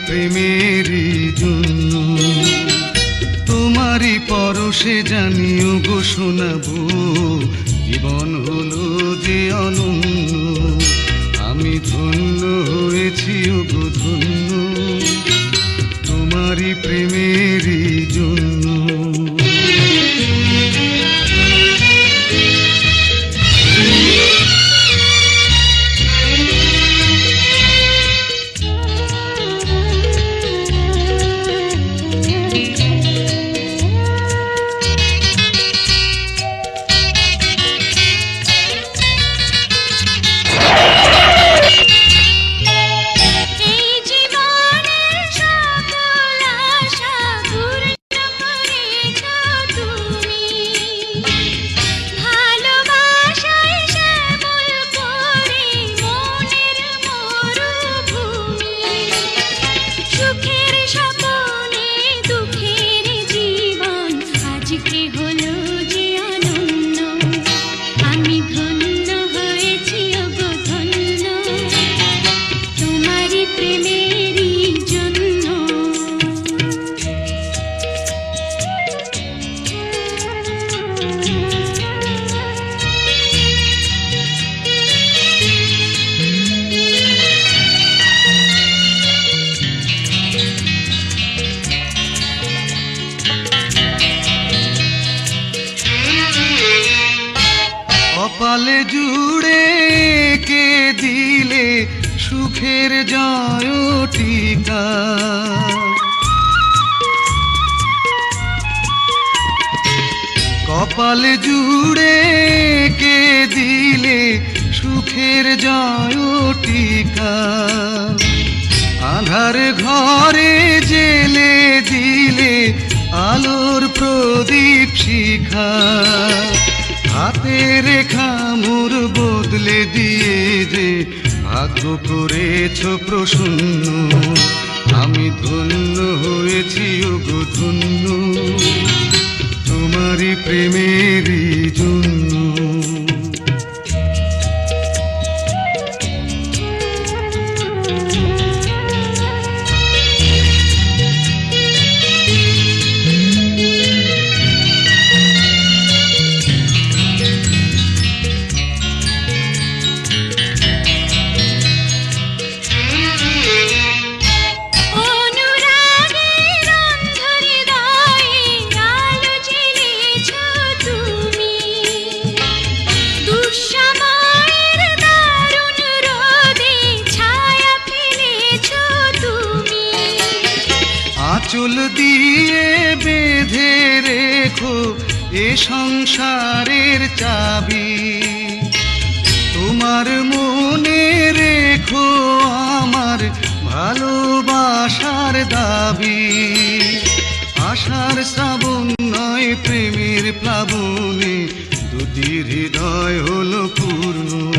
প্রেমেরই জন্য তোমারই পরশে জানিও গো শোনাবো জীবন হলো যে অনন্য আমি ধন্য হয়েছি গো ধন্য তোমারই প্রেমেরই জন্য কপালে জুড়ে কে দিলে সুখের জয়টিকা কপালে জুড়ে কে দিলে সুখের জয়টিকা আধার ঘরে জেলে দিলে আলোর প্রদীপ শিখা হাতে রেখা মোর বদলে দিয়ে যে ভাগ্য করেছ প্রসন্ন আমি ধন্য হয়েছি গো ধন্য তোমারই প্রেমেরই জন্য আঁচল দিয়ে বেঁধে রেখো এ সংসারের চাবি তোমার মনে রেখো আমার ভালোবাসার দাবি আশার শ্রাবণ নয় প্রেমের প্লাবনে দুটি হৃদয় হলো পূর্ণ